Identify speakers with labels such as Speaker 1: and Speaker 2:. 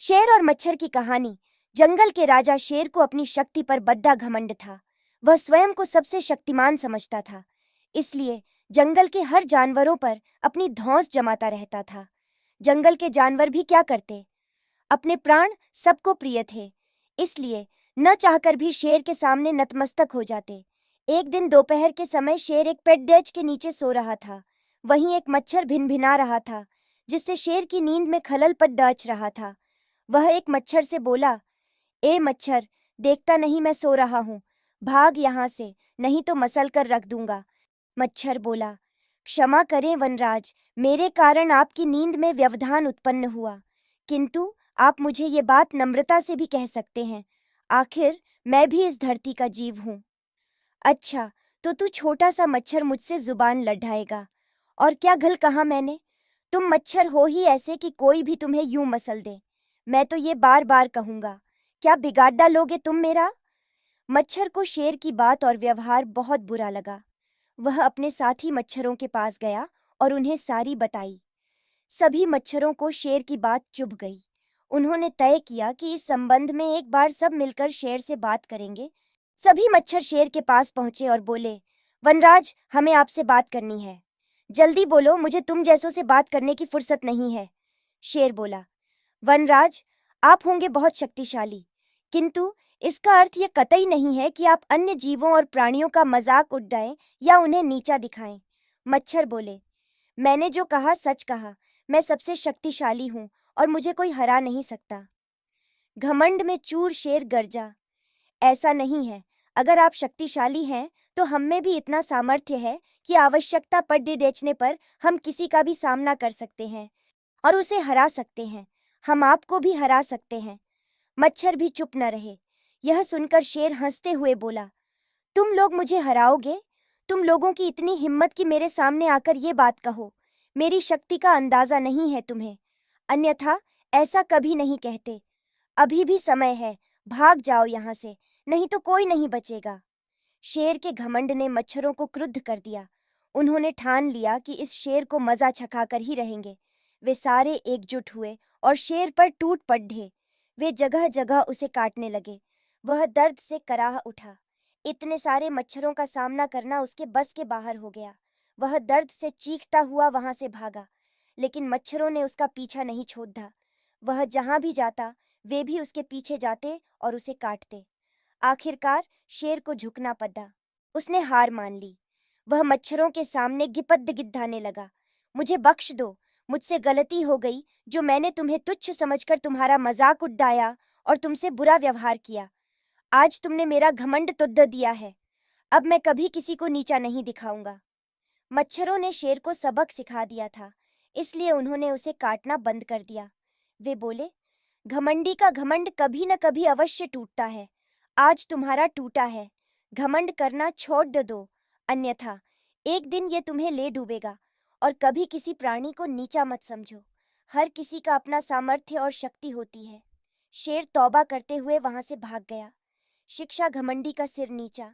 Speaker 1: शेर और मच्छर की कहानी। जंगल के राजा शेर को अपनी शक्ति पर बड़ा घमंड था। वह स्वयं को सबसे शक्तिमान समझता था, इसलिए जंगल के हर जानवरों पर अपनी धौंस जमाता रहता था। जंगल के जानवर भी क्या करते, अपने प्राण सबको प्रिय थे, इसलिए न चाहकर भी शेर के सामने नतमस्तक हो जाते। एक दिन दोपहर के समय शेर एक पेड़ के नीचे सो रहा था। वहीं एक मच्छर भिनभिना रहा था, जिससे शेर की नींद में खलल पड़ डाच रहा था। वह एक मच्छर से बोला, ए मच्छर, देखता नहीं मैं सो रहा हूँ, भाग यहाँ से, नहीं तो मसल कर रख दूंगा। मच्छर बोला, क्षमा करें वनराज, मेरे कारण आपकी नींद में व्यवधान उत्पन्न हुआ, किंतु आप मुझे ये बात नम्रता से भी कह सकते हैं, आखिर मैं भी इस धरती का जीव हूँ। अच्छा, तो तू छोटा सा मच्छर मुझसे जुबान लड़ाएगा, और क्या घल कहा मैंने? तुम मच्छर हो ही ऐसे कि कोई भी तुम्हें यूं मसल दे। मैं तो ये बार बार कहूंगा, क्या बिगाड़ डालोगे तुम मेरा? मच्छर को शेर की बात और व्यवहार बहुत बुरा लगा। वह अपने साथी मच्छरों के पास गया और उन्हें सारी बताई। सभी मच्छरों को शेर की बात चुभ गई। उन्होंने तय किया कि इस संबंध में एक बार सब मिलकर शेर से बात करेंगे। सभी मच्छर शेर के पास पहुंचे और बोले, वनराज, हमें आपसे बात करनी है। जल्दी बोलो, मुझे तुम जैसों से बात करने की फुर्सत नहीं है। शेर बोला, वनराज, आप होंगे बहुत शक्तिशाली, किंतु इसका अर्थ यह कतई नहीं है कि आप अन्य जीवों और प्राणियों का मजाक उड़ाएं या उन्हें नीचा दिखाएं। मच्छर बोले, मैंने जो कहा सच कहा, मैं सबसे शक्तिशाली हूं और मुझे कोई हरा नहीं सकता। घमंड में चूर शेर गरजा, ऐसा नहीं है, अगर आप शक्तिशाली हैं तो हम में भी इतना सामर्थ्य है कि आवश्यकता पड़ने पर हम किसी का भी सामना कर सकते हैं और उसे हरा सकते हैं। हम आपको भी हरा सकते हैं। मच्छर भी चुप न रहे। यह सुनकर शेर हंसते हुए बोला, तुम लोग मुझे हराओगे? तुम लोगों की इतनी हिम्मत कि मेरे सामने आकर ये बात कहो। मेरी शक्ति का अंदाजा नहीं है तुम्हें, अन्यथा ऐसा कभी नहीं कहते। अभी भी समय है, भाग जाओ यहाँ से, नहीं तो कोई नहीं बचेगा। शेर के घमंड ने मच्छरों को क्रुद्ध कर दिया। उन्होंने ठान लिया कि इस शेर को मजा चखाकर ही रहेंगे। वे सारे एकजुट हुए और शेर पर टूट पड़े। वे जगह जगह उसे काटने लगे। वह दर्द से कराह उठा। इतने सारे मच्छरों का सामना करना उसके बस के बाहर हो गया। वह दर्द से चीखता हुआ वहां से भागा, लेकिन मच्छरों ने उसका पीछा नहीं छोड़ा। वह जहां भी जाता, वे भी उसके पीछे जाते और उसे काटते। आखिरकार शेर को झुकना पड़ा। उसने हार मान ली। वह मच्छरों के सामने गिपद गिद्धाने लगा, मुझे बख्श दो, मुझसे गलती हो गई जो मैंने तुम्हें तुच्छ समझकर तुम्हारा मजाक उड़ाया और तुमसे बुरा व्यवहार किया। आज तुमने मेरा घमंड तुद्द दिया है, अब मैं कभी किसी को नीचा नहीं दिखाऊंगा। मच्छरों ने शेर को सबक सिखा दिया था, इसलिए उन्होंने उसे काटना बंद कर दिया। वे बोले, घमंडी का घमंड कभी न कभी अवश्य टूटता है। आज तुम्हारा टूटा है, घमंड करना छोड़ दो, अन्यथा एक दिन ये तुम्हें ले डूबेगा। और कभी किसी प्राणी को नीचा मत समझो, हर किसी का अपना सामर्थ्य और शक्ति होती है। शेर तौबा करते हुए वहां से भाग गया। शिक्षा घमंडी का सिर नीचा।